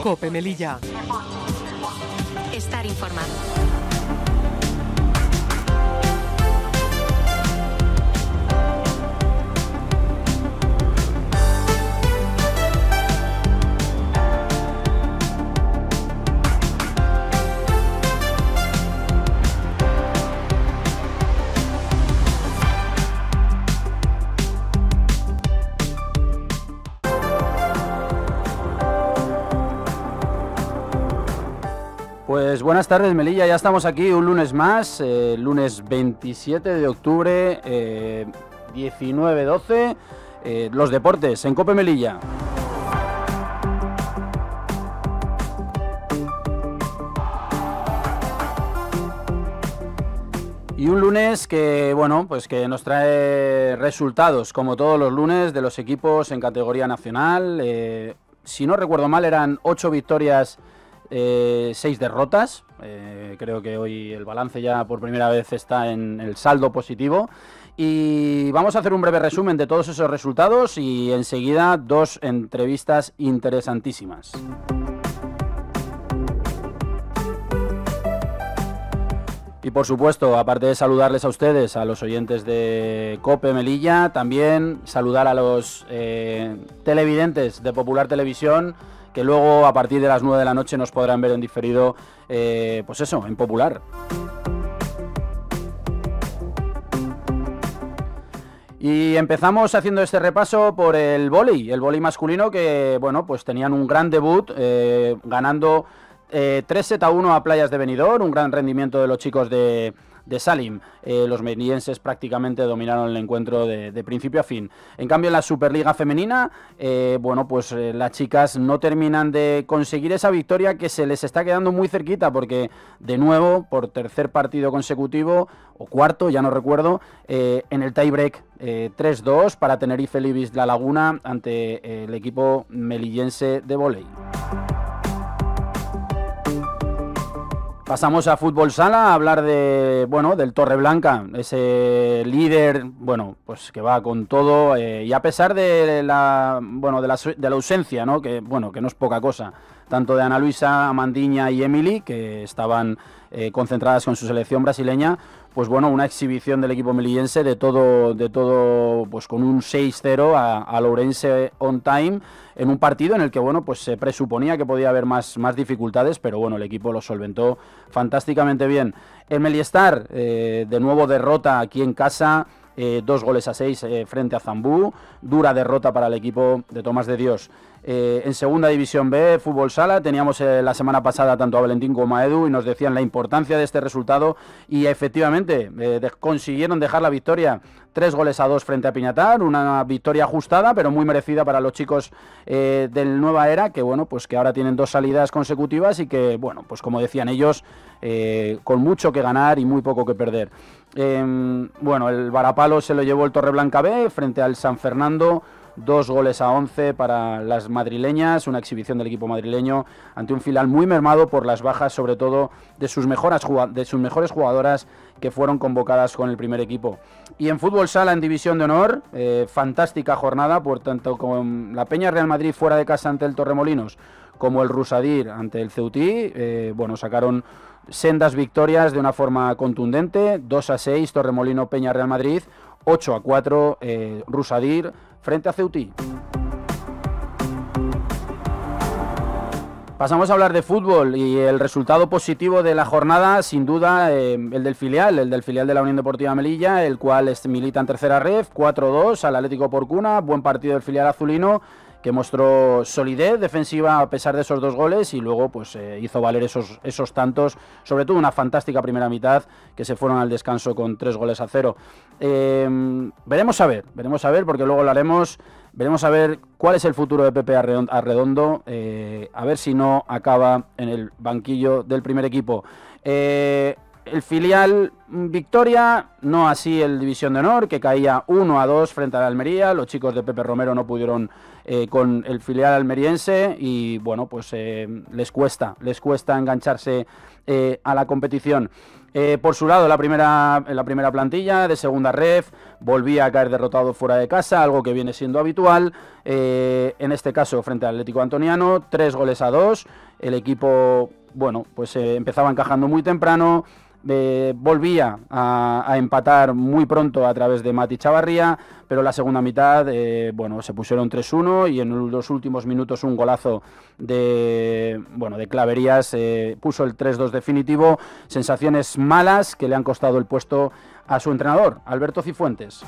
COPE Melilla. Estar informado. Pues buenas tardes, Melilla, ya estamos aquí un lunes más, lunes 27 de octubre, 19:12, los deportes en COPE Melilla. Y un lunes que, bueno, pues que nos trae resultados, como todos los lunes, de los equipos en categoría nacional. Si no recuerdo mal, eran 8 victorias, 6 derrotas. Creo que hoy el balance ya por primera vez está en el saldo positivo. Y vamos a hacer un breve resumen de todos esos resultados y enseguida 2 entrevistas interesantísimas. Y por supuesto, aparte de saludarles a ustedes, a los oyentes de COPE Melilla, también saludar a los televidentes de Popular Televisión, que luego a partir de las 9 de la noche nos podrán ver en diferido, pues eso, en Popular. Y empezamos haciendo este repaso por el vóley masculino, que bueno, pues tenían un gran debut, ganando 3-1 a Playas de Benidorm, un gran rendimiento de los chicos de Salim. Los melienses prácticamente dominaron el encuentro de principio a fin. En cambio, en la Superliga femenina, bueno, pues las chicas no terminan de conseguir esa victoria que se les está quedando muy cerquita, porque de nuevo, por tercer partido consecutivo, o cuarto, ya no recuerdo, en el tiebreak 3-2 para Tenerife Libis La Laguna ante el equipo melillense de vóley. Pasamos a fútbol sala a hablar de, bueno, del Torreblanca, ese líder, bueno, pues que va con todo, y a pesar de la, bueno, de la ausencia, ¿no? Que bueno, que no es poca cosa, tanto de Ana Luisa, Amandiña y Emily, que estaban concentradas con su selección brasileña. Pues bueno, una exhibición del equipo melillense de todo, pues con un 6-0 a Lourense on time, en un partido en el que, bueno, pues se presuponía que podía haber más dificultades, pero bueno, el equipo lo solventó fantásticamente bien. El Meliestar, de nuevo derrota aquí en casa, 2-6 frente a Zambú, dura derrota para el equipo de Tomás de Dios. En segunda división B, fútbol sala, teníamos la semana pasada tanto a Valentín como a Edu y nos decían la importancia de este resultado, y efectivamente consiguieron dejar la victoria 3-2 frente a Piñatar, una victoria ajustada pero muy merecida para los chicos del Nueva Era, que bueno, pues que ahora tienen 2 salidas consecutivas y que, bueno, pues como decían ellos, con mucho que ganar y muy poco que perder. Bueno, el varapalo se lo llevó el Torreblanca B frente al San Fernando, 2-11 para las madrileñas, una exhibición del equipo madrileño ante un filial muy mermado por las bajas, sobre todo de sus mejores jugadoras que fueron convocadas con el primer equipo. Y en fútbol sala, en división de honor, fantástica jornada, por tanto con la Peña Real Madrid fuera de casa ante el Torremolinos, como el Rusadir ante el Ceutí. Bueno, sacaron sendas victorias de una forma contundente, 2-6 Torremolino Peña Real Madrid, 8-4 Rusadir frente a Ceutí. Pasamos a hablar de fútbol y el resultado positivo de la jornada, sin duda, el del filial de la Unión Deportiva Melilla, el cual milita en tercera ref, 4-2 al Atlético Porcuna, buen partido del filial azulino, que mostró solidez defensiva a pesar de esos 2 goles, y luego pues hizo valer esos tantos, sobre todo una fantástica primera mitad, que se fueron al descanso con 3-0. Veremos a ver, porque luego lo haremos. Veremos a ver cuál es el futuro de Pepe Arredondo, a ver si no acaba en el banquillo del primer equipo. el filial victoria, no así el División de Honor, que caía 1-2 frente a la Almería. Los chicos de Pepe Romero no pudieron con el filial almeriense y bueno, pues les cuesta engancharse a la competición. Por su lado, en la primera plantilla de segunda ref volvía a caer derrotado fuera de casa, algo que viene siendo habitual, en este caso frente al Atlético Antoniano, 3-2. El equipo, bueno, pues empezaba encajando muy temprano, volvía a empatar muy pronto a través de Mati Chavarría, pero la segunda mitad, bueno, se pusieron 3-1 y en los últimos minutos un golazo de Claverías puso el 3-2 definitivo. Sensaciones malas que le han costado el puesto a su entrenador, Alberto Cifuentes.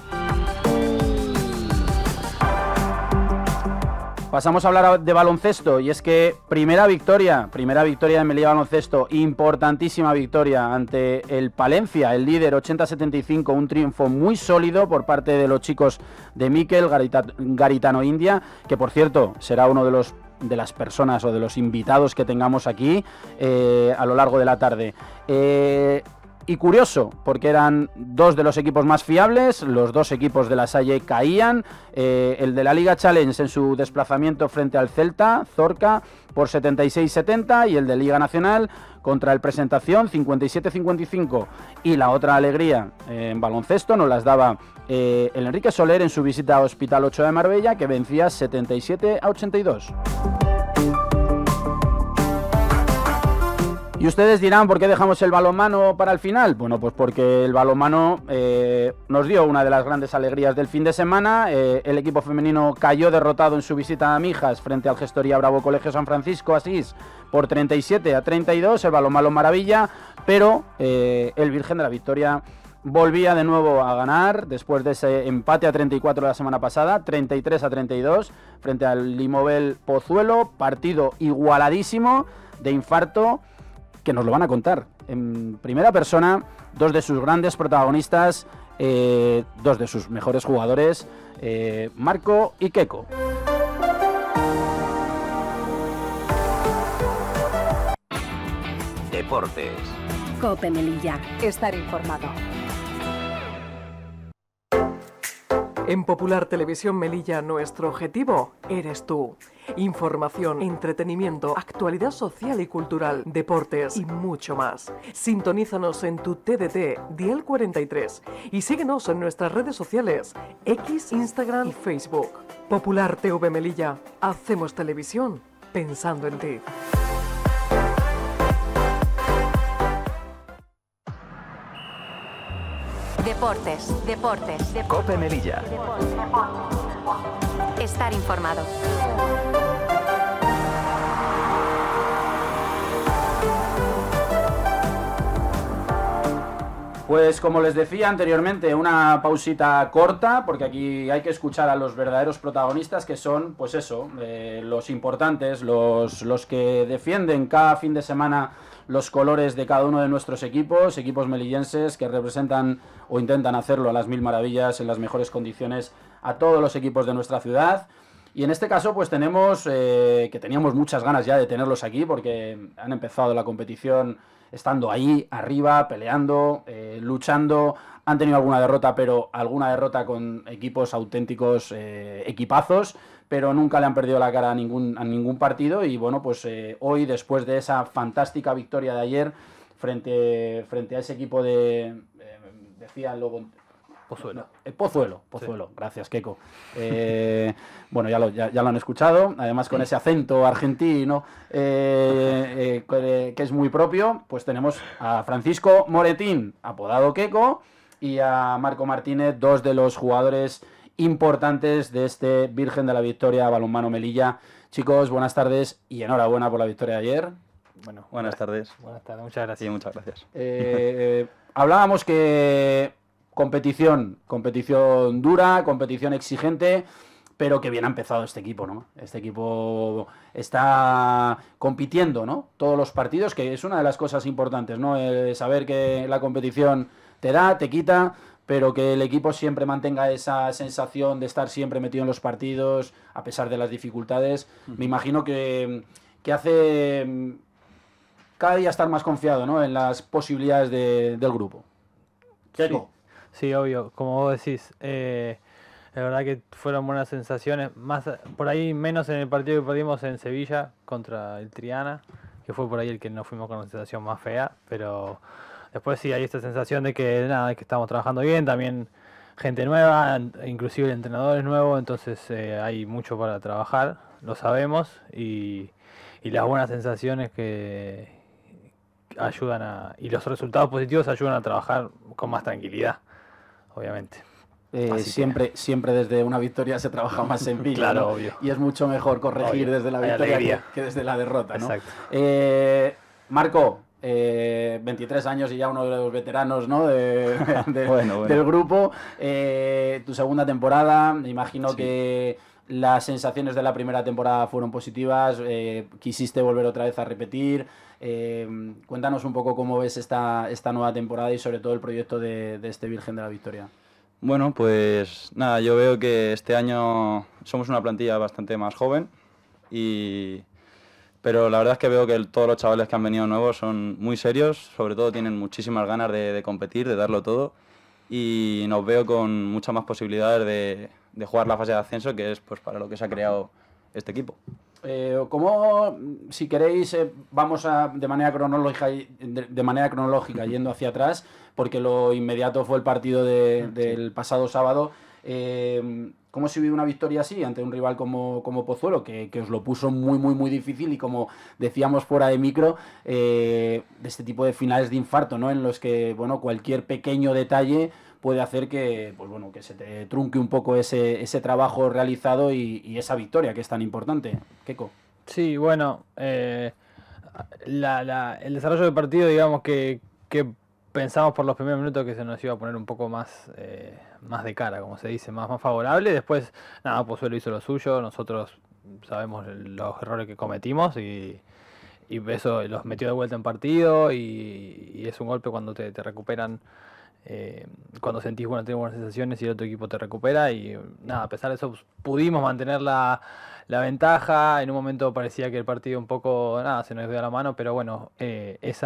Pasamos a hablar de baloncesto y es que primera victoria de Melilla Baloncesto, importantísima victoria ante el Palencia, el líder 80-75, un triunfo muy sólido por parte de los chicos de Mikel Garitano India, que por cierto será uno de las personas o de los invitados que tengamos aquí a lo largo de la tarde. Y curioso, porque eran dos de los equipos más fiables, los dos equipos de la Salle caían, el de la Liga Challenge en su desplazamiento frente al Celta, Zorca, por 76-70, y el de Liga Nacional contra el Presentación, 57-55. Y la otra alegría en baloncesto nos las daba el Enrique Soler en su visita a Hospital 8 de Marbella, que vencía 77-82. Y ustedes dirán, ¿por qué dejamos el balonmano para el final? Bueno, pues porque el balonmano nos dio una de las grandes alegrías del fin de semana. El equipo femenino cayó derrotado en su visita a Mijas frente al Gestoría Bravo Colegio San Francisco Asís por 37-32, el balonmano maravilla, pero el Virgen de la Victoria volvía de nuevo a ganar después de ese empate a 34 la semana pasada, 33-32 frente al Limovel Pozuelo, partido igualadísimo de infarto, que nos lo van a contar en primera persona dos de sus grandes protagonistas, dos de sus mejores jugadores, Marco y Keco. Deportes. COPE Melilla. Estar informado. En Popular Televisión Melilla, nuestro objetivo eres tú. Información, entretenimiento, actualidad social y cultural, deportes y mucho más. Sintonízanos en tu TDT, Dial 43, y síguenos en nuestras redes sociales, X, Instagram y Facebook. Popular TV Melilla, hacemos televisión pensando en ti. Deportes. COPE Melilla. Estar informado. Pues como les decía anteriormente, una pausita corta, porque aquí hay que escuchar a los verdaderos protagonistas, que son, pues eso, los importantes, los que defienden cada fin de semana los colores de cada uno de nuestros equipos melillenses, que representan o intentan hacerlo a las mil maravillas, en las mejores condiciones, a todos los equipos de nuestra ciudad. Y en este caso pues tenemos, que teníamos muchas ganas ya de tenerlos aquí, porque han empezado la competición estando ahí, arriba, peleando, luchando. Han tenido alguna derrota, pero alguna derrota con equipos auténticos, equipazos, pero nunca le han perdido la cara a ningún partido. Y bueno, pues hoy, después de esa fantástica victoria de ayer frente a ese equipo de... decía luego... Pozuelo. Pozuelo, Sí. Gracias, Keco. Bueno, ya lo han escuchado, además con ese acento argentino que es muy propio. Pues tenemos a Francisco Moretín, apodado Keco, y a Marco Martínez, dos de los jugadores importantes de este Virgen de la Victoria Balonmano Melilla. Chicos, buenas tardes y enhorabuena por la victoria de ayer. Bueno, Buenas tardes. Buenas tardes, muchas gracias. Sí, muchas gracias. Hablábamos que competición dura, competición exigente, pero que bien ha empezado este equipo, ¿no? Este equipo está compitiendo, ¿no? Todos los partidos, que es una de las cosas importantes, ¿no? Saber que la competición te da, te quita, pero que el equipo siempre mantenga esa sensación de estar siempre metido en los partidos, a pesar de las dificultades. Me imagino que hace cada día estar más confiado, ¿no?, en las posibilidades del grupo. Keco. Sí, obvio, como vos decís, la verdad que fueron buenas sensaciones, más por ahí menos en el partido que perdimos en Sevilla contra el Triana, que fue por ahí el que nos fuimos con una sensación más fea, pero después sí hay esta sensación de que nada, que estamos trabajando bien, también gente nueva, inclusive el entrenador es nuevo, entonces hay mucho para trabajar, lo sabemos, y las buenas sensaciones que ayudan y los resultados positivos ayudan a trabajar con más tranquilidad, obviamente. Siempre desde una victoria se trabaja más sencillo, claro, ¿no? obvio. Y es mucho mejor corregir Obvio. desde la Hay victoria alegría. que desde la derrota, ¿no? Exacto. Marco, 23 años y ya uno de los veteranos, ¿no?, Bueno. del grupo. Tu segunda temporada, me imagino Sí. que las sensaciones de la primera temporada fueron positivas, quisiste volver otra vez a repetir. Cuéntanos un poco cómo ves esta nueva temporada y sobre todo el proyecto de este Virgen de la Victoria. Bueno, pues nada, yo veo que este año somos una plantilla bastante más joven, pero la verdad es que veo que todos los chavales que han venido nuevos son muy serios, sobre todo tienen muchísimas ganas de competir, de darlo todo, y nos veo con muchas más posibilidades de jugar la fase de ascenso, que es pues para lo que se ha creado este equipo. ¿Cómo, si queréis, vamos de manera cronológica yendo hacia atrás, porque lo inmediato fue el partido del pasado sábado? ¿Cómo se vive una victoria así ante un rival como Pozuelo, que os lo puso muy difícil y, como decíamos fuera de micro, de este tipo de finales de infarto, ¿no?, en los que, bueno, cualquier pequeño detalle puede hacer que, pues bueno, que se te trunque un poco ese trabajo realizado y esa victoria que es tan importante? Keco. Sí, bueno, el desarrollo del partido, digamos que pensamos por los primeros minutos que se nos iba a poner un poco más de cara, como se dice, más favorable. Después, nada, Pozuelo hizo lo suyo, nosotros sabemos los errores que cometimos y eso los metió de vuelta en partido y es un golpe cuando te recuperan. Cuando sentís tenés buenas sensaciones y el otro equipo te recupera y nada, a pesar de eso pudimos mantener la ventaja. En un momento parecía que el partido un poco se nos dio la mano, pero bueno, ese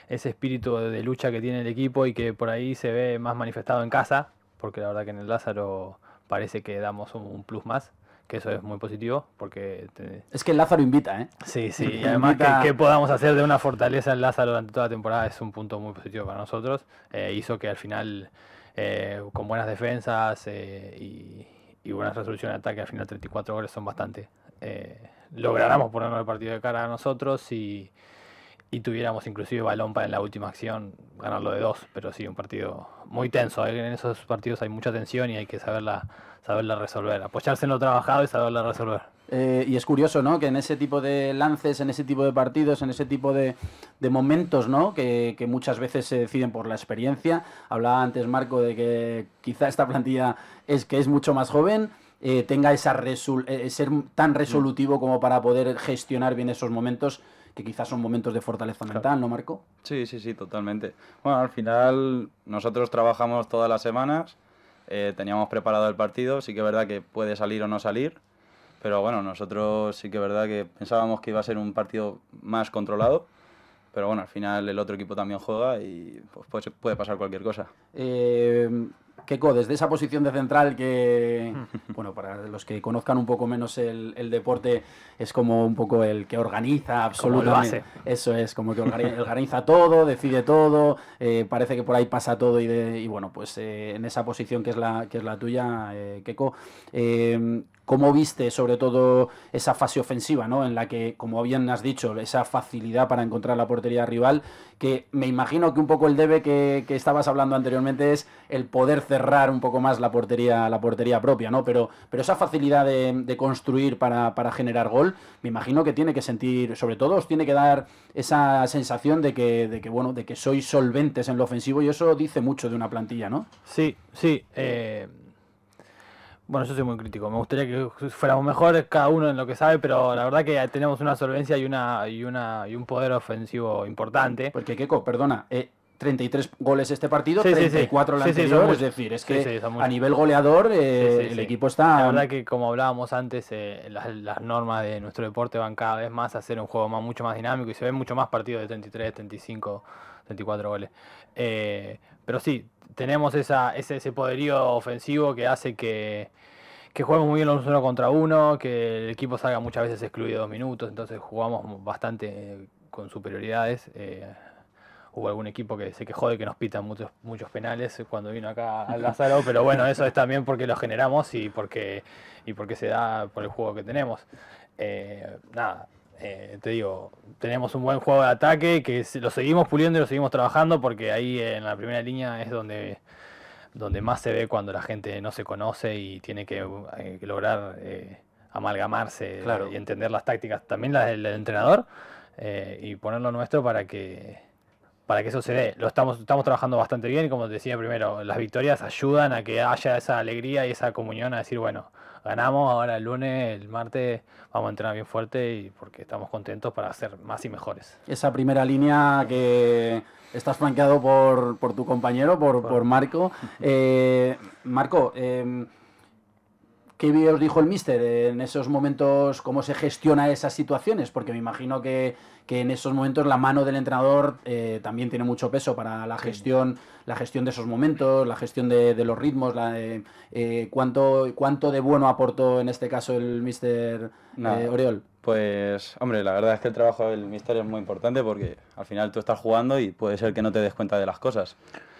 espíritu de lucha que tiene el equipo y que por ahí se ve más manifestado en casa, porque la verdad que en el Lázaro parece que damos un plus más, que eso es muy positivo, porque... Es que el Lázaro invita, ¿eh? Sí, y además que podamos hacer de una fortaleza el Lázaro durante toda la temporada es un punto muy positivo para nosotros. Hizo que al final, con buenas defensas y buenas resoluciones de ataque, al final 34 goles son bastante. Lográramos ponernos el partido de cara a nosotros y tuviéramos inclusive balón para en la última acción ganarlo de 2, pero sí, un partido muy tenso. En esos partidos hay mucha tensión y hay que saberla resolver, apoyarse en lo trabajado y saberla resolver. Y es curioso, ¿no?, que en ese tipo de lances, en ese tipo de partidos, en ese tipo de momentos, ¿no?, que muchas veces se deciden por la experiencia. Hablaba antes Marco de que quizá esta plantilla es mucho más joven, tenga ser tan resolutivo como para poder gestionar bien esos momentos, que quizás son momentos de fortaleza mental, ¿no, Marco? Sí, totalmente. Bueno, al final nosotros trabajamos todas las semanas, teníamos preparado el partido, sí que es verdad que puede salir o no salir, pero bueno, nosotros sí que es verdad que pensábamos que iba a ser un partido más controlado, pero bueno, al final el otro equipo también juega y pues puede pasar cualquier cosa. Keco, desde esa posición de central que, bueno, para los que conozcan un poco menos el deporte, es como un poco el que organiza absolutamente. Eso es, como que organiza todo, decide todo, parece que por ahí pasa todo y bueno, pues en esa posición que es la tuya, Keco, ¿cómo viste sobre todo esa fase ofensiva, ¿no?, en la que, como bien has dicho, esa facilidad para encontrar la portería rival, que me imagino que un poco el debe que estabas hablando anteriormente es el poder cerrar un poco más la portería propia, ¿no? Pero esa facilidad de construir para generar gol, me imagino que tiene que sentir, sobre todo os tiene que dar esa sensación de que sois solventes en lo ofensivo, y eso dice mucho de una plantilla, ¿no? Sí. Bueno, yo soy muy crítico. Me gustaría que fuéramos mejores cada uno en lo que sabe, pero la verdad que tenemos una solvencia y un poder ofensivo importante. Porque, Keco, perdona, 33 goles este partido, Sí, sí, sí. 34 el Sí, sí, anterior, son es decir, es sí, que sí, son a muchos. nivel goleador Sí, sí, el sí. equipo está... La verdad que como hablábamos antes, las normas de nuestro deporte van cada vez más a hacer un juego mucho más dinámico y se ven mucho más partidos de 33, 35, 34 goles. Pero sí, tenemos ese poderío ofensivo que hace que juguemos muy bien los uno contra uno, que el equipo salga muchas veces excluido 2 minutos, entonces jugamos bastante con superioridades. Hubo algún equipo que se quejó de que nos pitan muchos penales cuando vino acá al Lázaro, pero bueno, eso es también porque los generamos y porque se da por el juego que tenemos. Te digo, tenemos un buen juego de ataque que lo seguimos puliendo y lo seguimos trabajando porque ahí en la primera línea es donde más se ve cuando la gente no se conoce y tiene que lograr amalgamarse, Claro. y entender las tácticas, también las del entrenador, y ponerlo nuestro para que eso se dé. Estamos trabajando bastante bien y como te decía primero, las victorias ayudan a que haya esa alegría y esa comunión a decir, bueno, ganamos, ahora el lunes, el martes vamos a entrenar bien fuerte y porque estamos contentos para ser más y mejores. Esa primera línea que estás flanqueado por tu compañero, por Marco. Marco, ¿qué os dijo el míster en esos momentos? ¿Cómo se gestiona esas situaciones? Porque me imagino que en esos momentos la mano del entrenador también tiene mucho peso para la gestión de esos momentos, la gestión de los ritmos, cuánto de bueno aportó en este caso el míster Oriol. Pues, hombre, la verdad es que el trabajo del míster es muy importante porque al final tú estás jugando y puede ser que no te des cuenta de las cosas.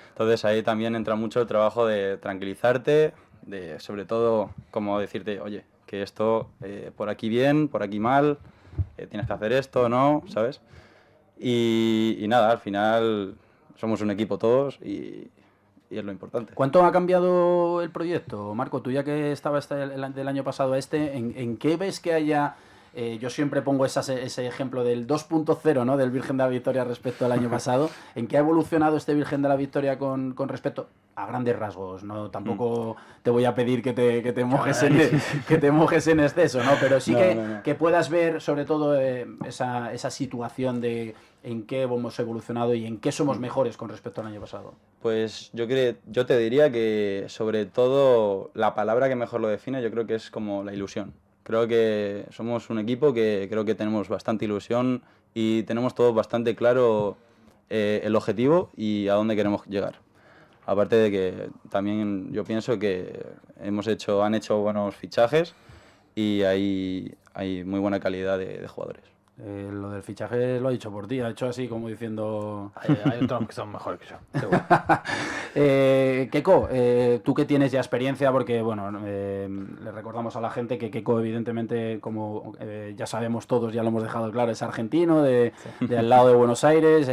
Entonces ahí también entra mucho el trabajo de tranquilizarte, de sobre todo como decirte, oye, que esto por aquí bien, por aquí mal, tienes que hacer esto, ¿no? ¿Sabes? Y nada, al final somos un equipo todos y es lo importante. ¿Cuánto ha cambiado el proyecto, Marco? Tú ya que estabas del año pasado a ¿en qué ves que haya...? Yo siempre pongo ese ejemplo del 2.0, ¿no? Del Virgen de la Victoria respecto al año pasado. ¿En qué ha evolucionado este Virgen de la Victoria con respecto a grandes rasgos? No, tampoco te voy a pedir que te mojes en exceso, ¿no? Pero sí que puedas ver sobre todo esa situación de en qué hemos evolucionado y en qué somos mejores con respecto al año pasado. Pues yo te diría que sobre todo la palabra que mejor lo define yo creo que es como la ilusión. Creo que somos un equipo que creo que tenemos bastante ilusión y tenemos todo bastante claro el objetivo y a dónde queremos llegar. Aparte de que también yo pienso que han hecho buenos fichajes y hay muy buena calidad de jugadores. Lo del fichaje lo ha dicho por ti, ha hecho así como diciendo... Hay otros que son mejores que yo, seguro. Keiko, tú que tienes ya experiencia, porque bueno, le recordamos a la gente que Keiko evidentemente, como ya sabemos todos, ya lo hemos dejado claro, es argentino, de al lado de Buenos Aires,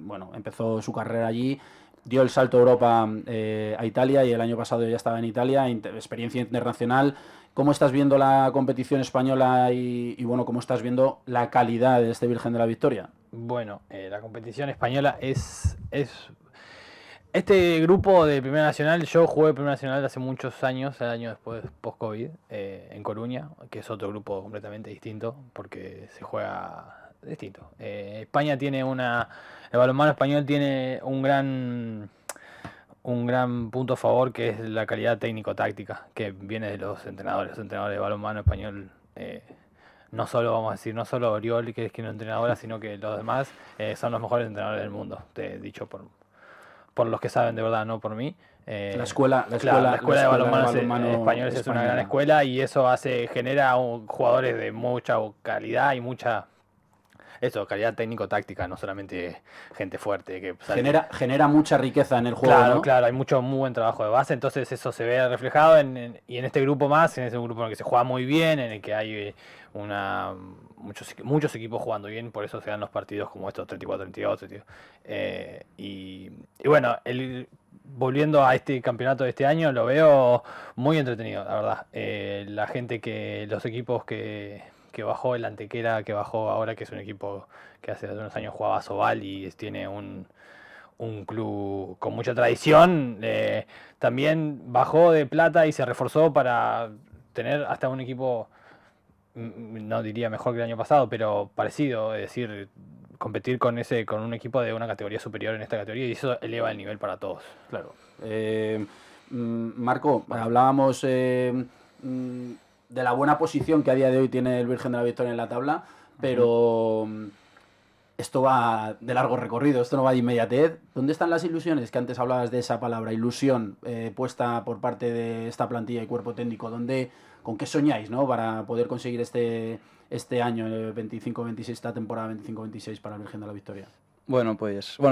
bueno, empezó su carrera allí, dio el salto a Europa, a Italia, y el año pasado ya estaba en Italia, experiencia internacional. ¿Cómo estás viendo la competición española y bueno, cómo estás viendo la calidad de este Virgen de la Victoria? Bueno, la competición española es... Este grupo de Primera Nacional, yo jugué Primera Nacional hace muchos años, el año después, post-COVID, en Coruña, que es otro grupo completamente distinto, porque se juega distinto. España tiene el balonmano español tiene un gran punto a favor, que es la calidad técnico-táctica, que viene de los entrenadores. Los entrenadores de balonmano español, no solo Oriol, que es quien es entrenadora, sino que los demás son los mejores entrenadores del mundo, dicho por los que saben de verdad, no por mí. La escuela de balonmano español es una gran escuela y eso genera jugadores de mucha calidad y mucha... calidad técnico-táctica, no solamente gente fuerte. Que genera mucha riqueza en el juego, claro, ¿no? Claro, hay muy buen trabajo de base, entonces eso se ve reflejado y en este grupo más, en ese grupo en el que se juega muy bien, en el que hay muchos equipos jugando bien, por eso se dan los partidos como estos 34-32. Y bueno, volviendo a este campeonato de este año, lo veo muy entretenido, la verdad. Los equipos que bajó, el Antequera que bajó ahora, que es un equipo que hace unos años jugaba a Sobal y tiene un club con mucha tradición, también bajó de plata y se reforzó para tener hasta un equipo, no diría mejor que el año pasado, pero parecido, es decir, competir con un equipo de una categoría superior en esta categoría, y eso eleva el nivel para todos. Claro. Marco, hablábamos de la buena posición que a día de hoy tiene el Virgen de la Victoria en la tabla, pero esto va de largo recorrido, esto no va de inmediatez. ¿Dónde están las ilusiones? Que antes hablabas de esa palabra, ilusión, puesta por parte de esta plantilla y cuerpo técnico. ¿Con qué soñáis, ¿no? Para poder conseguir este año, el 25-26, esta temporada 25-26 para el Virgen de la Victoria? Bueno,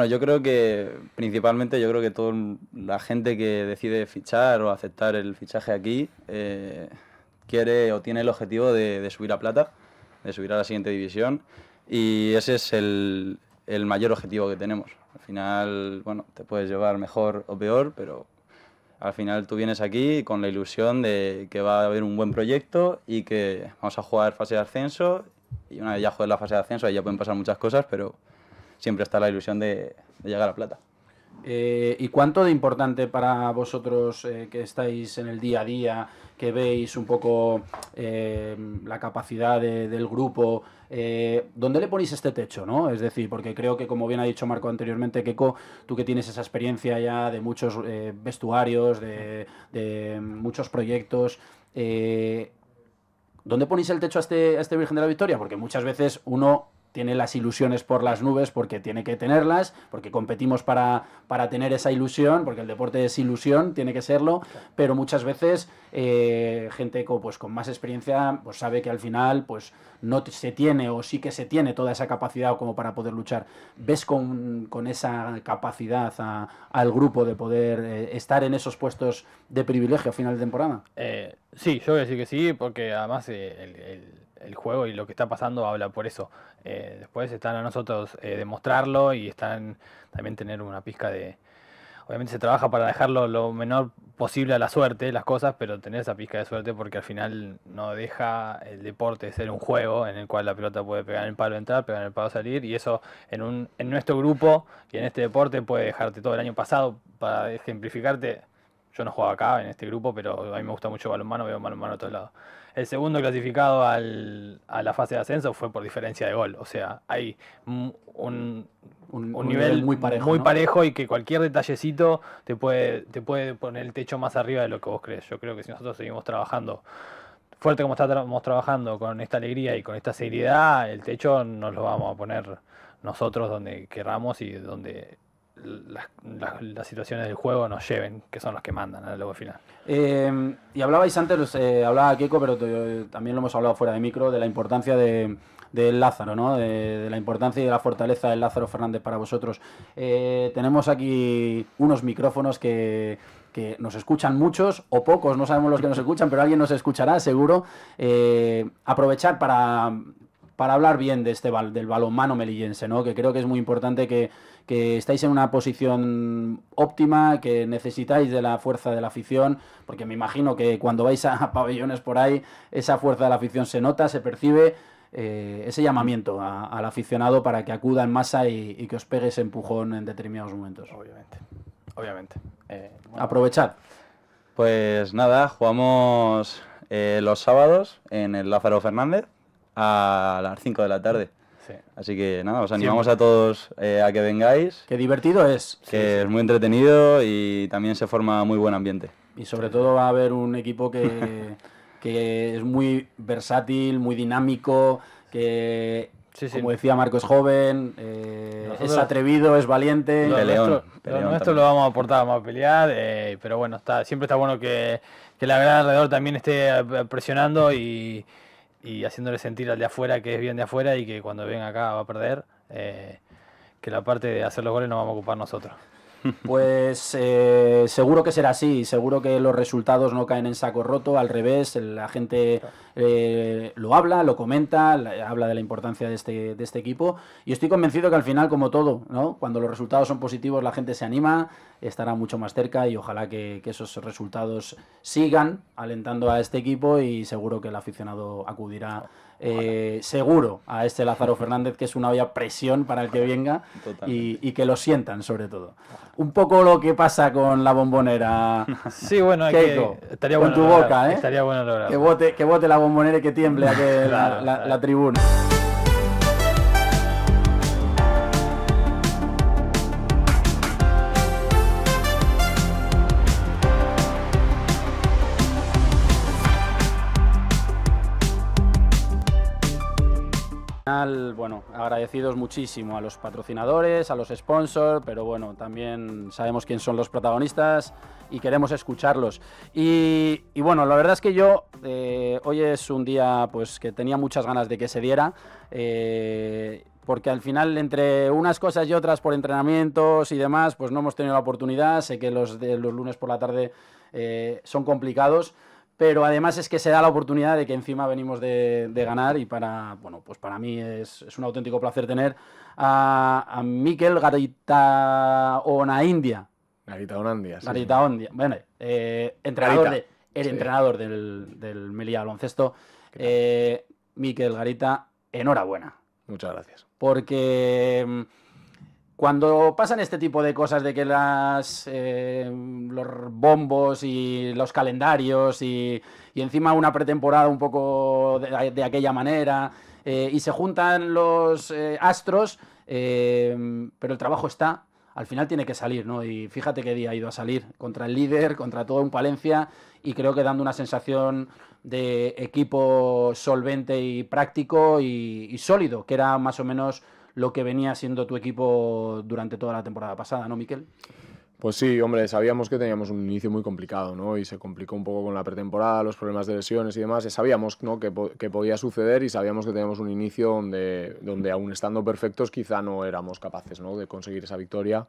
yo creo que principalmente toda la gente que decide fichar o aceptar el fichaje aquí quiere o tiene el objetivo de subir a plata, de subir a la siguiente división, y ese es el mayor objetivo que tenemos. Al final, bueno, te puedes llevar mejor o peor, pero al final tú vienes aquí con la ilusión de que va a haber un buen proyecto y que vamos a jugar fase de ascenso, y una vez ya juegues la fase de ascenso ahí ya pueden pasar muchas cosas, pero siempre está la ilusión de llegar a plata. ¿Y cuánto de importante para vosotros que estáis en el día a día, que veis un poco la capacidad del grupo, dónde le ponéis este techo, ¿no? Es decir, porque creo que, como bien ha dicho Marco anteriormente, Keco, tú que tienes esa experiencia ya de muchos vestuarios, de muchos proyectos, ¿dónde ponéis el techo a este Virgen de la Victoria? Porque muchas veces uno tiene las ilusiones por las nubes porque tiene que tenerlas, porque competimos para tener esa ilusión, porque el deporte es ilusión, tiene que serlo, pero muchas veces gente con más experiencia pues sabe que al final pues no se tiene, o sí que se tiene toda esa capacidad como para poder luchar. ¿Ves con esa capacidad al grupo de poder estar en esos puestos de privilegio a final de temporada? Sí, yo voy a decir que sí, porque además el juego y lo que está pasando habla por eso. Después están a nosotros demostrarlo, y están también tener una pizca de... Obviamente se trabaja para dejarlo lo menor posible a la suerte, las cosas, pero tener esa pizca de suerte, porque al final no deja el deporte de ser un juego en el cual la pelota puede pegar en el palo entrar, pegar en el palo salir, y eso en nuestro grupo y en este deporte puede dejarte todo. El año pasado, para ejemplificarte, yo no jugaba acá en este grupo, pero a mí me gusta mucho balonmano, veo balonmano a todos lados. El segundo clasificado a la fase de ascenso fue por diferencia de gol. O sea, hay un nivel muy parejo, ¿no? Parejo, y que cualquier detallecito te puede poner el techo más arriba de lo que vos crees. Yo creo que si nosotros seguimos trabajando fuerte como estamos trabajando, con esta alegría y con esta seriedad, el techo nos lo vamos a poner nosotros donde querramos y donde las situaciones del juego nos lleven, que son los que mandan luego al final. Y hablabais antes, hablaba Keco, pero también lo hemos hablado fuera de micro, de la importancia del Lázaro, ¿no? De la importancia y de la fortaleza del Lázaro Fernández para vosotros. Tenemos aquí unos micrófonos que nos escuchan muchos o pocos, no sabemos los que nos escuchan, pero alguien nos escuchará seguro. Aprovechar para hablar bien de del balonmano melillense, ¿no? Que creo que es muy importante que estáis en una posición óptima, que necesitáis de la fuerza de la afición, porque me imagino que cuando vais a pabellones por ahí, esa fuerza de la afición se nota, se percibe, ese llamamiento al aficionado para que acuda en masa y que os pegue ese empujón en determinados momentos. Obviamente. Bueno. Aprovechad. Pues nada, jugamos los sábados en el Lázaro Fernández a las 5 de la tarde. Sí. Así que nada, os animamos a todos a que vengáis. Qué divertido es. Que es muy entretenido y también se forma muy buen ambiente. Y sobre todo va a haber un equipo que es muy versátil, muy dinámico, que, como decía Marco, es joven, es atrevido, es valiente. Lo nuestro lo vamos a aportar, vamos a pelear, pero bueno, siempre está bueno que la verdad alrededor también esté presionando y haciéndole sentir al de afuera que es bien de afuera y que cuando venga acá va a perder, que la parte de hacer los goles nos vamos a ocupar nosotros. Pues seguro que será así, seguro que los resultados no caen en saco roto, al revés, la gente lo habla, lo comenta, habla de la importancia de este equipo, y estoy convencido que al final, como todo, ¿no? Cuando los resultados son positivos, la gente se anima, estará mucho más cerca, y ojalá que esos resultados sigan alentando a este equipo, y seguro que el aficionado acudirá seguro a este Lázaro Fernández, que es una olla presión para el que venga, y que lo sientan sobre todo. Un poco lo que pasa con la Bombonera. Sí, bueno, estaría con bueno tu lograr, boca, estaría bueno lograrlo. Que vote la Bombonera y que tiemble la tribuna. final, bueno, agradecidos muchísimo a los patrocinadores, a los sponsors, pero bueno, también sabemos quién son los protagonistas y queremos escucharlos. Y bueno, la verdad es que yo, hoy es un día pues que tenía muchas ganas de que se diera, porque al final, entre unas cosas y otras por entrenamientos y demás, pues no hemos tenido la oportunidad. Sé que los lunes por la tarde son complicados, pero además es que se da la oportunidad de que encima venimos de ganar, y bueno, pues para mí es un auténtico placer tener a Mikel Garitaonaindia. Garitaonandia, sí. Garitaonandia, bueno, entrenador del Melilla Baloncesto. Mikel Garita, enhorabuena. Muchas gracias. Porque cuando pasan este tipo de cosas de que los bombos y los calendarios y encima una pretemporada un poco de aquella manera, y se juntan los astros, pero el trabajo está, al final tiene que salir, ¿no? Y fíjate qué día ha ido a salir contra el líder, contra todo un Palencia, y creo que dando una sensación de equipo solvente y práctico y sólido, que era más o menos lo que venía siendo tu equipo durante toda la temporada pasada, ¿no, Mikel? Pues sí, hombre, sabíamos que teníamos un inicio muy complicado, ¿no? Y se complicó un poco con la pretemporada, los problemas de lesiones y demás. Y sabíamos, ¿no?, que podía suceder, y sabíamos que teníamos un inicio donde aún estando perfectos quizá no éramos capaces, ¿no?, de conseguir esa victoria.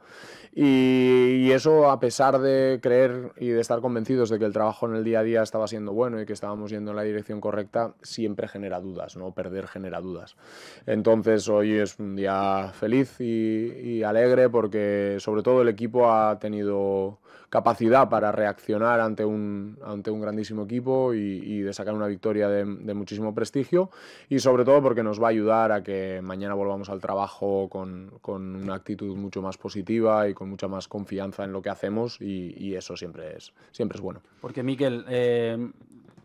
Y eso, a pesar de creer y de estar convencidos de que el trabajo en el día a día estaba siendo bueno y que estábamos yendo en la dirección correcta, siempre genera dudas, ¿no? Perder genera dudas. Entonces hoy es un día feliz y alegre, porque sobre todo el equipo ha tenido capacidad para reaccionar ante un grandísimo equipo y de sacar una victoria de muchísimo prestigio, y sobre todo porque nos va a ayudar a que mañana volvamos al trabajo con una actitud mucho más positiva y con mucha más confianza en lo que hacemos, y eso siempre es bueno. Porque, Mikel,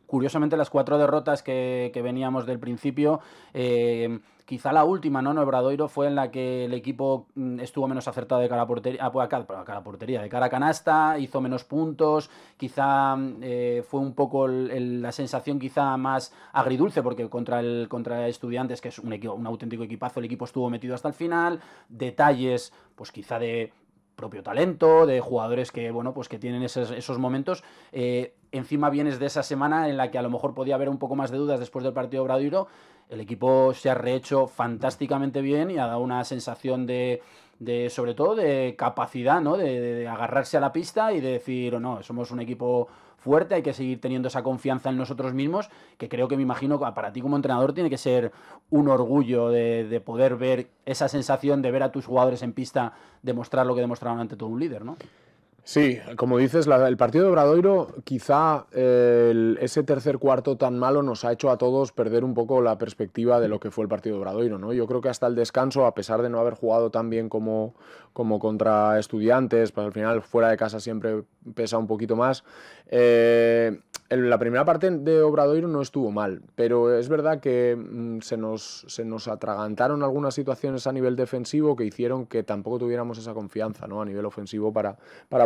curiosamente las 4 derrotas que veníamos del principio, quizá la última, ¿no?, en Obradoiro, fue en la que el equipo estuvo menos acertado de cara a portería, de cara a canasta, hizo menos puntos, quizá fue un poco la sensación quizá más agridulce, porque contra Estudiantes, que es un auténtico equipazo, el equipo estuvo metido hasta el final, detalles pues quizá de propio talento, de jugadores que, bueno, pues que tienen esos momentos. Encima vienes de esa semana en la que a lo mejor podía haber un poco más de dudas después del partido de Obradoiro. El equipo se ha rehecho fantásticamente bien y ha dado una sensación de sobre todo de capacidad, ¿no?, de agarrarse a la pista y de decir, no, somos un equipo fuerte, hay que seguir teniendo esa confianza en nosotros mismos, que creo que, me imagino, para ti como entrenador tiene que ser un orgullo de poder ver esa sensación de ver a tus jugadores en pista demostrar lo que demostraron ante todo un líder, ¿no? Sí, como dices, el partido de Obradoiro, quizá ese tercer cuarto tan malo nos ha hecho a todos perder un poco la perspectiva de lo que fue el partido de Obradoiro, ¿no? Yo creo que hasta el descanso, a pesar de no haber jugado tan bien como contra Estudiantes, pues al final fuera de casa siempre pesa un poquito más. La primera parte de Obradoiro no estuvo mal, pero es verdad que se nos atragantaron algunas situaciones a nivel defensivo que hicieron que tampoco tuviéramos esa confianza, ¿no?, a nivel ofensivo para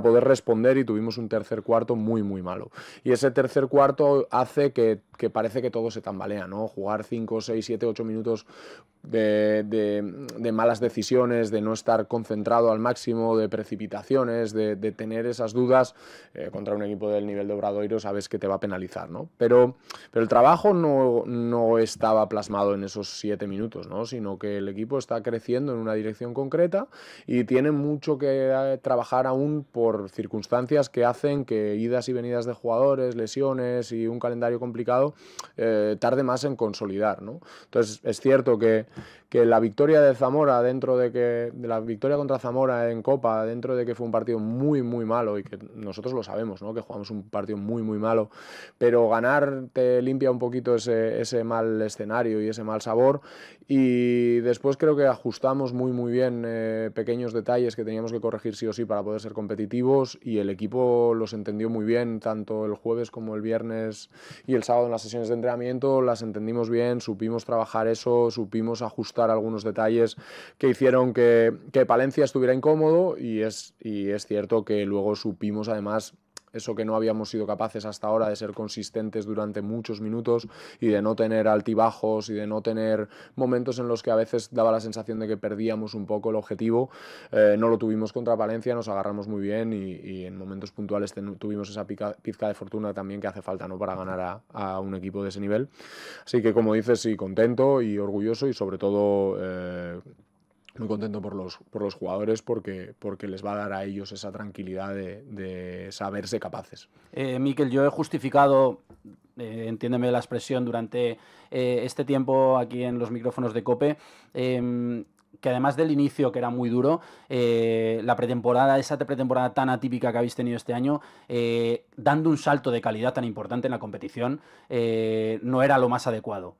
poder responder, y tuvimos un tercer cuarto muy muy malo. Y ese tercer cuarto hace que parece que todo se tambalea, ¿no? Jugar 5, 6, 7, 8 minutos de malas decisiones, de no estar concentrado al máximo, de precipitaciones, de tener esas dudas contra un equipo del nivel de Obradoiro, sabes que te va a penalizar, ¿no? Pero el trabajo no estaba plasmado en esos 7 minutos, ¿no?, sino que el equipo está creciendo en una dirección concreta y tiene mucho que trabajar aún por circunstancias que hacen que idas y venidas de jugadores, lesiones y un calendario complicado tarde más en consolidar, ¿no? Entonces es cierto que la victoria de Zamora, de la victoria contra Zamora en Copa, dentro de que fue un partido muy muy malo, y que nosotros lo sabemos, ¿no?, que jugamos un partido muy muy malo, pero ganar te limpia un poquito ese mal escenario y ese mal sabor, y después creo que ajustamos muy muy bien pequeños detalles que teníamos que corregir sí o sí para poder ser competitivos, y el equipo los entendió muy bien, tanto el jueves como el viernes y el sábado en las sesiones de entrenamiento las entendimos bien, supimos trabajar eso, supimos ajustar algunos detalles que hicieron que Palencia estuviera incómodo, y es cierto que luego supimos además eso que no habíamos sido capaces hasta ahora de ser consistentes durante muchos minutos y de no tener altibajos y de no tener momentos en los que a veces daba la sensación de que perdíamos un poco el objetivo. No lo tuvimos contra Palencia, nos agarramos muy bien y en momentos puntuales tuvimos esa pizca de fortuna también que hace falta, ¿no?, para ganar a un equipo de ese nivel. Así que, como dices, sí, contento y orgulloso y sobre todo muy contento por los jugadores porque les va a dar a ellos esa tranquilidad de saberse capaces. Mikel, yo he justificado, entiéndeme la expresión, durante este tiempo aquí en los micrófonos de COPE, que además del inicio, que era muy duro, la pretemporada, esa pretemporada tan atípica que habéis tenido este año, dando un salto de calidad tan importante en la competición, no era lo más adecuado.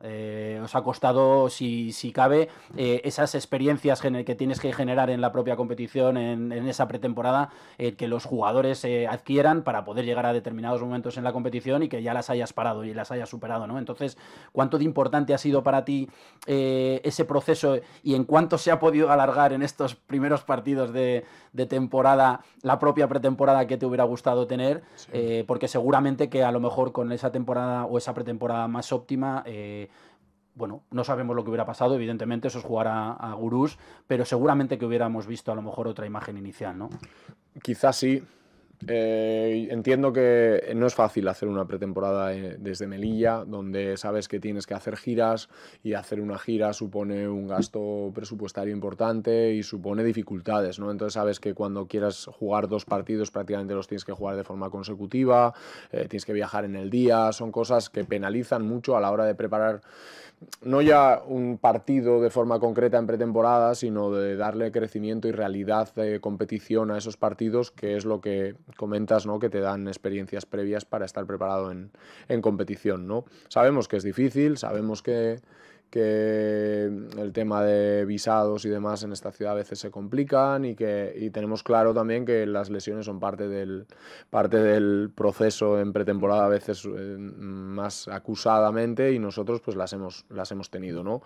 Os ha costado, si cabe, esas experiencias que tienes que generar en la propia competición, en esa pretemporada, que los jugadores adquieran para poder llegar a determinados momentos en la competición y que ya las hayas parado y las hayas superado, ¿no? Entonces, ¿cuánto de importante ha sido para ti ese proceso y en cuánto se ha podido alargar en estos primeros partidos de temporada la propia pretemporada que te hubiera gustado tener? Sí. Porque seguramente que a lo mejor con esa temporada o esa pretemporada más óptima, bueno, no sabemos lo que hubiera pasado, evidentemente eso es jugar a gurús, pero seguramente que hubiéramos visto a lo mejor otra imagen inicial, ¿no? Quizás sí. Entiendo que no es fácil hacer una pretemporada desde Melilla, donde sabes que tienes que hacer giras y hacer una gira supone un gasto presupuestario importante y supone dificultades, ¿no? Entonces sabes que cuando quieras jugar 2 partidos prácticamente los tienes que jugar de forma consecutiva, tienes que viajar en el día, son cosas que penalizan mucho a la hora de preparar no ya un partido de forma concreta en pretemporada, sino de darle crecimiento y realidad de competición a esos partidos, que es lo que comentas, ¿no?, que te dan experiencias previas para estar preparado en competición, ¿no? Sabemos que es difícil, sabemos que el tema de visados y demás en esta ciudad a veces se complican y tenemos claro también que las lesiones son parte del proceso en pretemporada a veces más acusadamente y nosotros pues las hemos tenido, ¿no?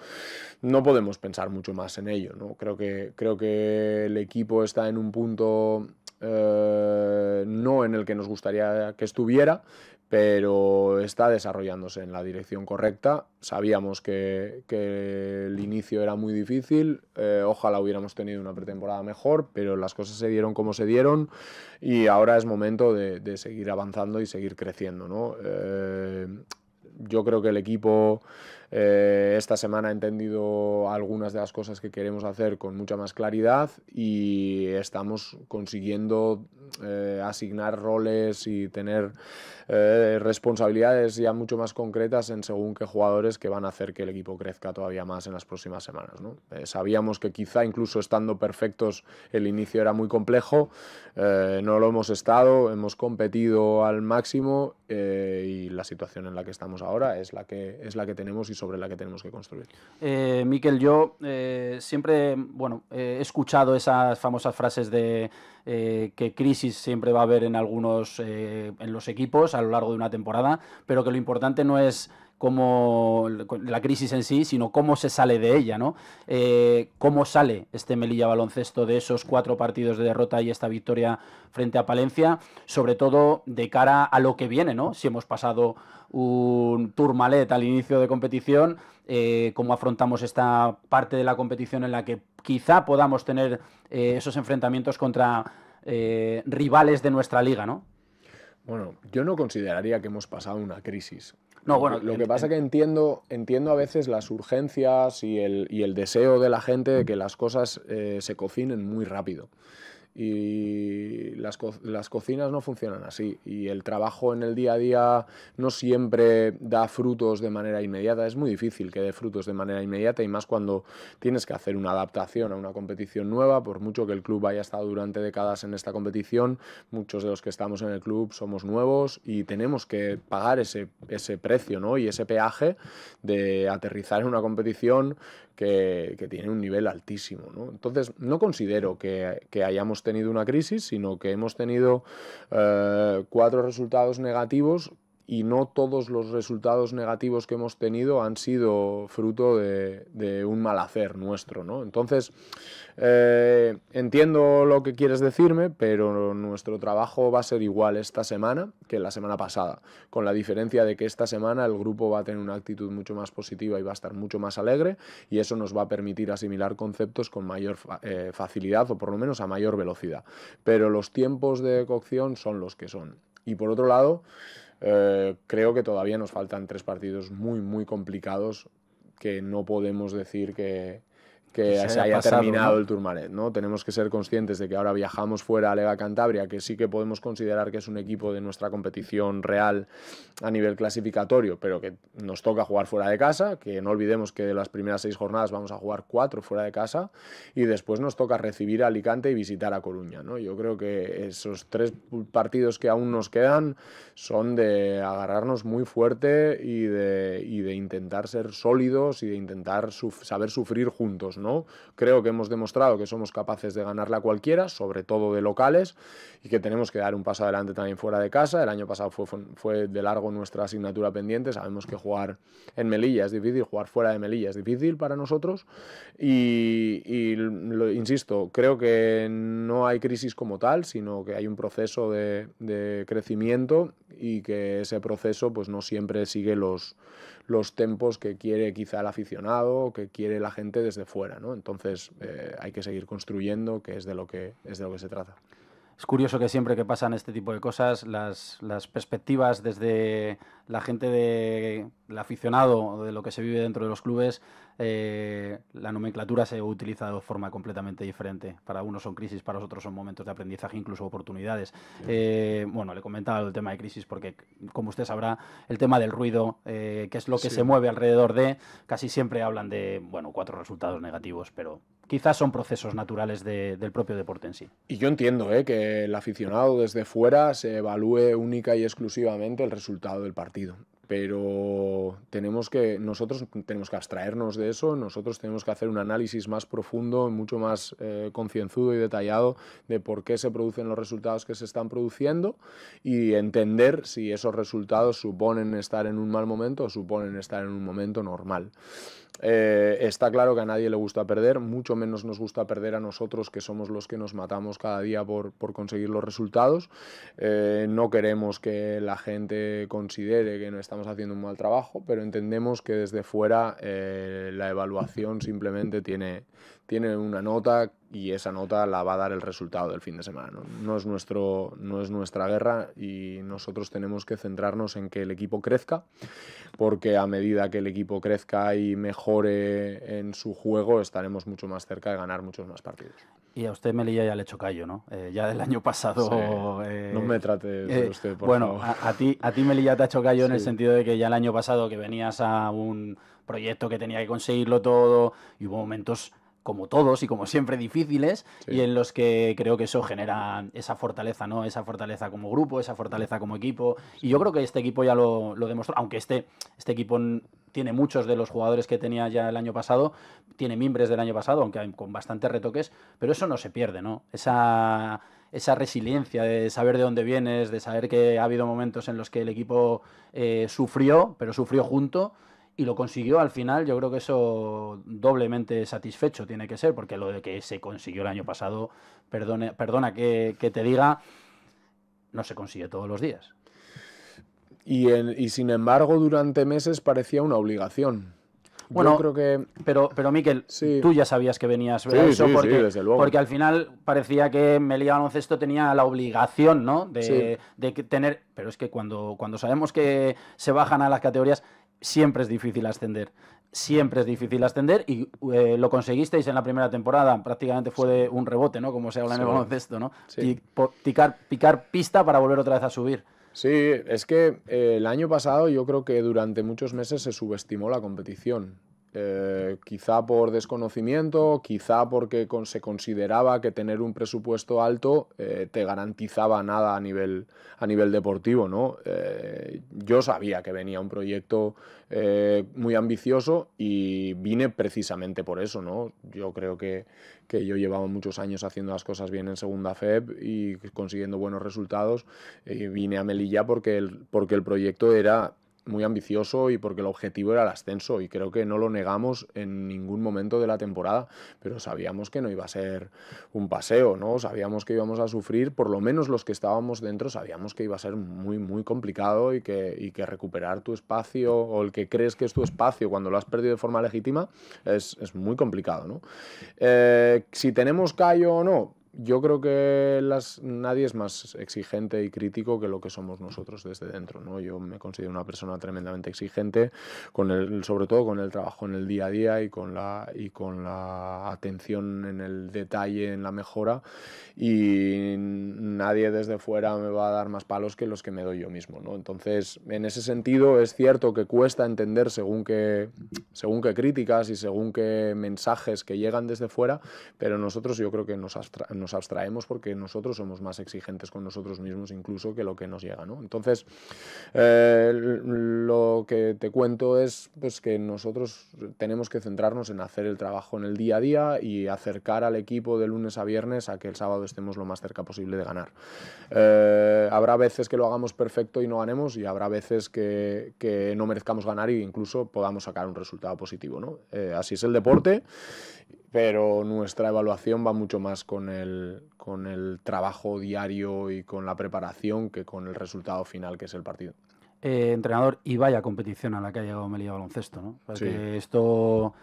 No podemos pensar mucho más en ello, ¿no? Creo que el equipo está en un punto no en el que nos gustaría que estuviera, pero está desarrollándose en la dirección correcta. Sabíamos que el inicio era muy difícil, ojalá hubiéramos tenido una pretemporada mejor, pero las cosas se dieron como se dieron y ahora es momento de seguir avanzando y seguir creciendo, ¿no? Yo creo que el equipo esta semana ha entendido algunas de las cosas que queremos hacer con mucha más claridad y estamos consiguiendo asignar roles y tener responsabilidades ya mucho más concretas en según qué jugadores que van a hacer que el equipo crezca todavía más en las próximas semanas, ¿no? Sabíamos que quizá incluso estando perfectos el inicio era muy complejo, no lo hemos estado, hemos competido al máximo y la situación en la que estamos ahora es la que tenemos y sobre la que tenemos que construir. Mikel, yo siempre he escuchado esas famosas frases de que crisis siempre va a haber en en los equipos a lo largo de una temporada, pero que lo importante no es como la crisis en sí, sino cómo se sale de ella, ¿no? ¿Cómo sale este Melilla Baloncesto de esos 4 partidos de derrota y esta victoria frente a Palencia? Sobre todo de cara a lo que viene, ¿no? Si hemos pasado un Tourmalet al inicio de competición, cómo afrontamos esta parte de la competición en la que quizá podamos tener esos enfrentamientos contra rivales de nuestra liga, ¿no? Bueno, yo no consideraría que hemos pasado una crisis. No, bueno, lo que pasa es que entiendo a veces las urgencias y el deseo de la gente de que las cosas se cocinen muy rápido. Y las cocinas no funcionan así y el trabajo en el día a día no siempre da frutos de manera inmediata. Es muy difícil que dé frutos de manera inmediata y más cuando tienes que hacer una adaptación a una competición nueva. Por mucho que el club haya estado durante décadas en esta competición, muchos de los que estamos en el club somos nuevos y tenemos que pagar ese precio, ¿no?, y ese peaje de aterrizar en una competición que tiene un nivel altísimo, ¿no? Entonces, no considero que hayamos tenido una crisis, sino que hemos tenido 4 resultados negativos y no todos los resultados negativos que hemos tenido han sido fruto de un mal hacer nuestro, ¿no? Entonces, entiendo lo que quieres decirme, pero nuestro trabajo va a ser igual esta semana que la semana pasada, con la diferencia de que esta semana el grupo va a tener una actitud mucho más positiva y va a estar mucho más alegre, y eso nos va a permitir asimilar conceptos con mayor facilidad, o por lo menos a mayor velocidad. Pero los tiempos de cocción son los que son. Y por otro lado, creo que todavía nos faltan 3 partidos muy, muy complicados que no podemos decir que se haya terminado, ¿no?, el Tourmalet, ¿no? Tenemos que ser conscientes de que ahora viajamos fuera a Lega Cantabria, que sí que podemos considerar que es un equipo de nuestra competición real a nivel clasificatorio, pero que nos toca jugar fuera de casa, que no olvidemos que de las primeras 6 jornadas vamos a jugar 4 fuera de casa, y después nos toca recibir a Alicante y visitar a Coruña, ¿no? Yo creo que esos 3 partidos que aún nos quedan son de agarrarnos muy fuerte y de intentar ser sólidos y de intentar saber sufrir juntos, ¿no? Creo que hemos demostrado que somos capaces de ganarle a cualquiera, sobre todo de locales, y que tenemos que dar un paso adelante también fuera de casa. El año pasado fue de largo nuestra asignatura pendiente. Sabemos que jugar en Melilla es difícil, jugar fuera de Melilla es difícil para nosotros, insisto, creo que no hay crisis como tal, sino que hay un proceso de crecimiento, y que ese proceso pues no siempre sigue los tempos que quiere quizá el aficionado, que quiere la gente desde fuera, ¿no? Entonces hay que seguir construyendo, que es de lo que se trata. Es curioso que siempre que pasan este tipo de cosas, las perspectivas desde la gente del aficionado o de lo que se vive dentro de los clubes, la nomenclatura se utiliza de forma completamente diferente. Para unos son crisis, para otros son momentos de aprendizaje, incluso oportunidades. Bueno, le comentaba el tema de crisis porque, como usted sabrá, el tema del ruido, que es lo que se mueve alrededor de, casi siempre hablan de, bueno, 4 resultados negativos, pero quizás son procesos naturales del propio deporte en sí. Y yo entiendo que el aficionado desde fuera se evalúe única y exclusivamente el resultado del partido, pero nosotros tenemos que abstraernos de eso, nosotros tenemos que hacer un análisis más profundo, mucho más concienzudo y detallado de por qué se producen los resultados que se están produciendo, y entender si esos resultados suponen estar en un mal momento o suponen estar en un momento normal. Está claro que a nadie le gusta perder, mucho menos nos gusta perder a nosotros, que somos los que nos matamos cada día por conseguir los resultados. No queremos que la gente considere que no estamos haciendo un mal trabajo, pero entendemos que desde fuera la evaluación simplemente tiene una nota, y esa nota la va a dar el resultado del fin de semana, ¿no? No es nuestra guerra, y nosotros tenemos que centrarnos en que el equipo crezca, porque a medida que el equipo crezca y mejore en su juego, estaremos mucho más cerca de ganar muchos más partidos. Y a usted, Melilla, ya le he hecho callo, ¿no? Ya del año pasado... Sí. No me trate de usted, por favor. A ti, Melilla, te ha hecho callo en el sentido de que ya el año pasado, que venías a un proyecto que tenía que conseguirlo todo, y hubo momentos, como todos y como siempre, difíciles, y en los que creo que eso genera esa fortaleza, ¿no? Esa fortaleza como grupo, esa fortaleza como equipo, y yo creo que este equipo ya lo demostró, aunque este equipo tiene muchos de los jugadores que tenía ya el año pasado, tiene mimbres del año pasado, aunque con bastantes retoques, pero eso no se pierde, ¿no? Esa resiliencia de saber de dónde vienes, de saber que ha habido momentos en los que el equipo sufrió, pero sufrió junto, y lo consiguió al final. Yo creo que eso doblemente satisfecho tiene que ser, porque lo de que se consiguió el año pasado, perdona que te diga, no se consigue todos los días. Y sin embargo, durante meses parecía una obligación. Bueno, yo creo que... pero Miquel, tú ya sabías que venías a eso, desde luego. Porque al final parecía que Melilla Baloncesto tenía la obligación, ¿no? de tener... Pero es que cuando sabemos que se bajan a las categorías, siempre es difícil ascender. Siempre es difícil ascender, y lo conseguisteis en la primera temporada. Prácticamente fue de un rebote, ¿no? Como se habla en el baloncesto, ¿no? Sí. Picar pista para volver otra vez a subir. Sí, es que el año pasado yo creo que durante muchos meses se subestimó la competición. Quizá por desconocimiento, quizá porque se consideraba que tener un presupuesto alto te garantizaba nada a nivel deportivo, ¿no? Yo sabía que venía un proyecto muy ambicioso y vine precisamente por eso, ¿no? Yo creo que yo llevaba muchos años haciendo las cosas bien en segunda FEP y consiguiendo buenos resultados, y vine a Melilla porque el proyecto era muy ambicioso y porque el objetivo era el ascenso, y creo que no lo negamos en ningún momento de la temporada, pero sabíamos que no iba a ser un paseo, ¿no? Sabíamos que íbamos a sufrir, por lo menos los que estábamos dentro sabíamos que iba a ser muy, muy complicado, y que recuperar tu espacio, o el que crees que es tu espacio cuando lo has perdido de forma legítima, es muy complicado, ¿no? Si tenemos callo o no, yo creo que nadie es más exigente y crítico que lo que somos nosotros desde dentro, ¿no? Yo me considero una persona tremendamente exigente, sobre todo con el trabajo en el día a día y con la atención en el detalle, en la mejora, y nadie desde fuera me va a dar más palos que los que me doy yo mismo, ¿no? Entonces, en ese sentido, es cierto que cuesta entender según qué críticas y según qué mensajes que llegan desde fuera, pero nosotros yo creo que nos abstraemos porque nosotros somos más exigentes con nosotros mismos incluso que lo que nos llega, ¿no? Entonces, lo que te cuento es pues que nosotros tenemos que centrarnos en hacer el trabajo en el día a día y acercar al equipo de lunes a viernes a que el sábado estemos lo más cerca posible de ganar. Habrá veces que lo hagamos perfecto y no ganemos, y habrá veces que no merezcamos ganar e incluso podamos sacar un resultado positivo, ¿no? Así es el deporte, pero nuestra evaluación va mucho más con el trabajo diario y con la preparación que con el resultado final, que es el partido. Entrenador, y vaya competición a la que ha llegado Melilla Baloncesto, ¿no? Porque Sí. Esto,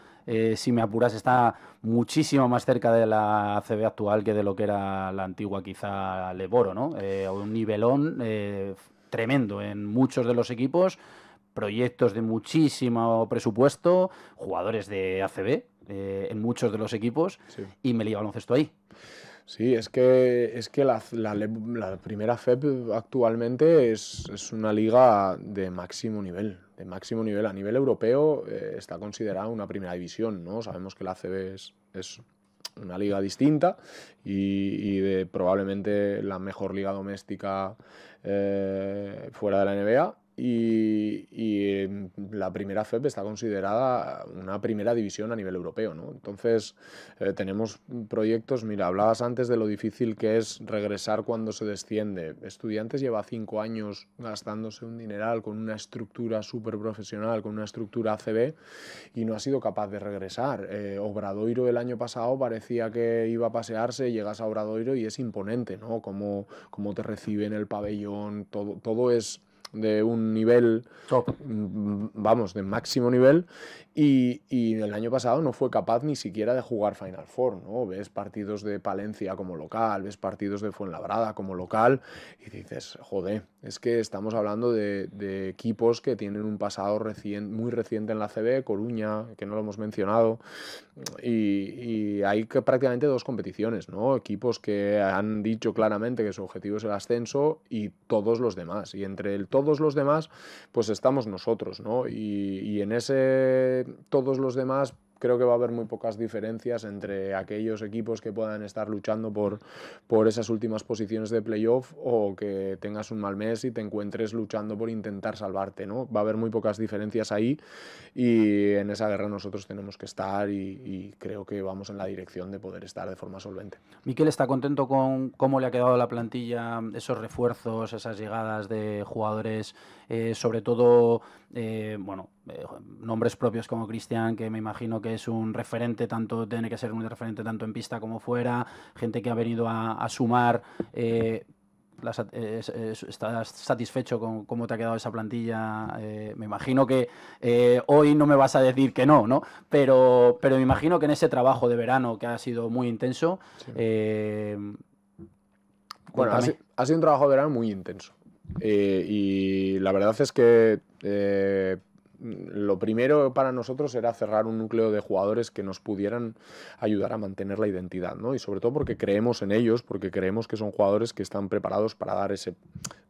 si me apuras, está muchísimo más cerca de la ACB actual que de lo que era la antigua, quizá Leboro, ¿no? Un nivelón tremendo en muchos de los equipos, proyectos de muchísimo presupuesto, jugadores de ACB en muchos de los equipos, Sí. y Melilla Baloncesto ahí. Sí, es que la primera FEP actualmente es una liga de máximo nivel. A nivel europeo está considerada una primera división, ¿no? Sabemos que la ACB es una liga distinta y de probablemente la mejor liga doméstica fuera de la NBA. Y la primera FEP está considerada una primera división a nivel europeo, ¿no? Entonces tenemos proyectos. Mira, hablabas antes de lo difícil que es regresar cuando se desciende. Estudiantes lleva 5 años gastándose un dineral con una estructura súper profesional, con una estructura ACB, y no ha sido capaz de regresar. Obradoiro el año pasado parecía que iba a pasearse, llegas a Obradoiro y es imponente, ¿no? Cómo te reciben el pabellón, todo es de un nivel Top. Vamos, de máximo nivel, y el año pasado no fue capaz ni siquiera de jugar Final Four, ¿no? Ves partidos de Palencia como local, ves partidos de Fuenlabrada como local y dices, joder, es que estamos hablando de equipos que tienen un pasado muy reciente en la CB, Coruña, que no lo hemos mencionado, y hay prácticamente 2 competiciones, ¿no? Equipos que han dicho claramente que su objetivo es el ascenso, y todos los demás, y entre todos los demás pues estamos nosotros, ¿no? Y en ese todos los demás creo que va a haber muy pocas diferencias entre aquellos equipos que puedan estar luchando por esas últimas posiciones de playoff, o que tengas un mal mes y te encuentres luchando por intentar salvarte, ¿no? Va a haber muy pocas diferencias ahí, y en esa guerra nosotros tenemos que estar, y creo que vamos en la dirección de poder estar de forma solvente. Miquel está contento con cómo le ha quedado la plantilla, esos refuerzos, esas llegadas de jugadores, sobre todo, nombres propios como Cristian, que me imagino que es un referente, tiene que ser un referente tanto en pista como fuera, gente que ha venido a sumar. ¿Estás satisfecho con cómo te ha quedado esa plantilla? Me imagino que hoy no me vas a decir que no, pero me imagino que en ese trabajo de verano, que ha sido muy intenso, Sí. Bueno, ha sido un trabajo de verano muy intenso, y la verdad es que lo primero para nosotros era cerrar un núcleo de jugadores que nos pudieran ayudar a mantener la identidad, ¿no? Y sobre todo porque creemos en ellos, porque creemos que son jugadores que están preparados para dar ese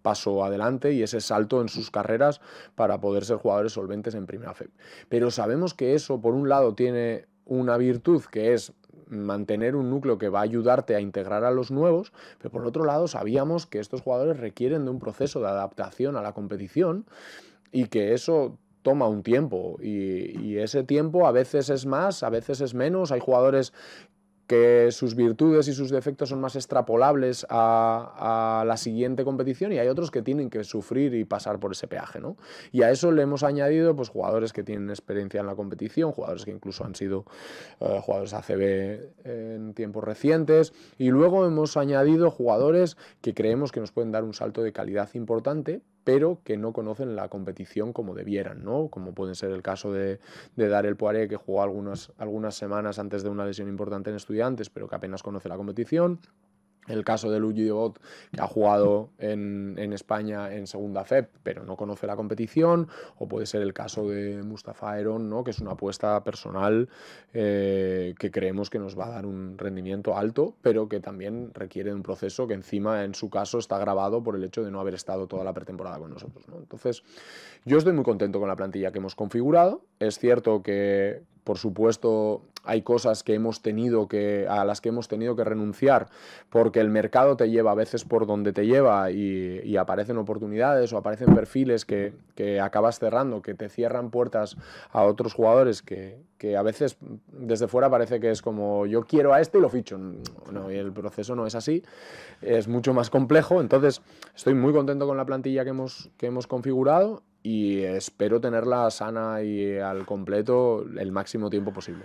paso adelante y ese salto en sus carreras para poder ser jugadores solventes en Primera Fe. Pero sabemos que eso, por un lado, tiene una virtud que es mantener un núcleo que va a ayudarte a integrar a los nuevos, pero por otro lado sabíamos que estos jugadores requieren de un proceso de adaptación a la competición y que eso toma un tiempo y ese tiempo a veces es más, a veces es menos. Hay jugadores que sus virtudes y sus defectos son más extrapolables a la siguiente competición y hay otros que tienen que sufrir y pasar por ese peaje, ¿no? Y a eso le hemos añadido pues, jugadores que tienen experiencia en la competición, jugadores que incluso han sido jugadores ACB en tiempos recientes, y luego hemos añadido jugadores que creemos que nos pueden dar un salto de calidad importante, pero que no conocen la competición como debieran, ¿no? Como puede ser el caso de Darel Poiré, que jugó algunas semanas antes de una lesión importante en Estudiantes, pero que apenas conoce la competición. El caso de Luigi Devot, que ha jugado en España en Segunda FEP, pero no conoce la competición. O puede ser el caso de Mustafa Heron, ¿no? Que es una apuesta personal que creemos que nos va a dar un rendimiento alto, pero que también requiere de un proceso que encima, en su caso, está agravado por el hecho de no haber estado toda la pretemporada con nosotros, ¿no? Entonces, yo estoy muy contento con la plantilla que hemos configurado. Es cierto que, por supuesto, hay cosas que a las que hemos tenido que renunciar porque el mercado te lleva a veces por donde te lleva y aparecen oportunidades o aparecen perfiles que acabas cerrando, que te cierran puertas a otros jugadores que a veces desde fuera parece que es como yo quiero a este y lo ficho. No, y el proceso no es así, es mucho más complejo. Entonces estoy muy contento con la plantilla que hemos configurado y espero tenerla sana y al completo el máximo tiempo posible.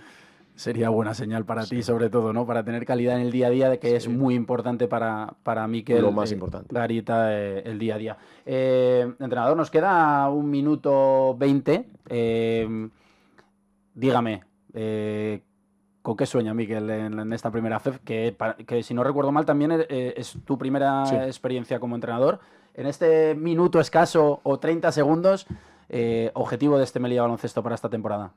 Sería buena señal para ti, sobre todo, ¿no? Para tener calidad en el día a día, de que es muy importante para Mikel. Lo más importante. Garita, el día a día. Entrenador, nos queda 1 minuto 20. Dígame, ¿con qué sueña Mikel en esta primera FEP? Que si no recuerdo mal también es tu primera experiencia como entrenador. En este minuto escaso o 30 segundos, objetivo de este Melilla Baloncesto para esta temporada.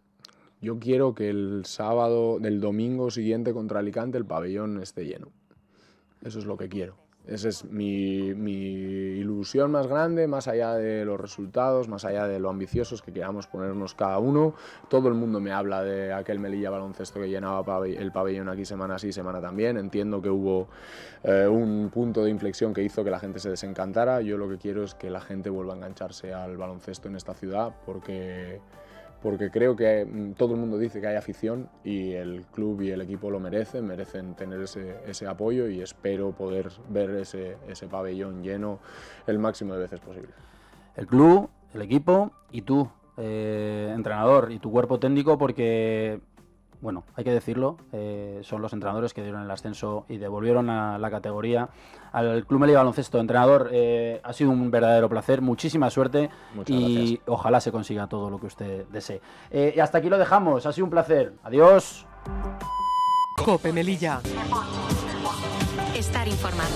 Yo quiero que del domingo siguiente contra Alicante el pabellón esté lleno. Eso es lo que quiero. Esa es mi ilusión más grande, más allá de los resultados, más allá de lo ambiciosos que queramos ponernos cada uno. Todo el mundo me habla de aquel Melilla Baloncesto que llenaba el pabellón aquí semana sí, semana también. Entiendo que hubo un punto de inflexión que hizo que la gente se desencantara. Yo lo que quiero es que la gente vuelva a engancharse al baloncesto en esta ciudad porque creo que todo el mundo dice que hay afición y el club y el equipo lo merecen tener ese apoyo, y espero poder ver ese pabellón lleno el máximo de veces posible. El club, el equipo y tú, entrenador, y tu cuerpo técnico, porque, bueno, hay que decirlo, son los entrenadores que dieron el ascenso y devolvieron a la categoría al Club Melilla Baloncesto. Entrenador, ha sido un verdadero placer, muchísima suerte. Muchas y gracias. Ojalá se consiga todo lo que usted desee. Y hasta aquí lo dejamos, ha sido un placer. Adiós. Cope Melilla. Estar informado.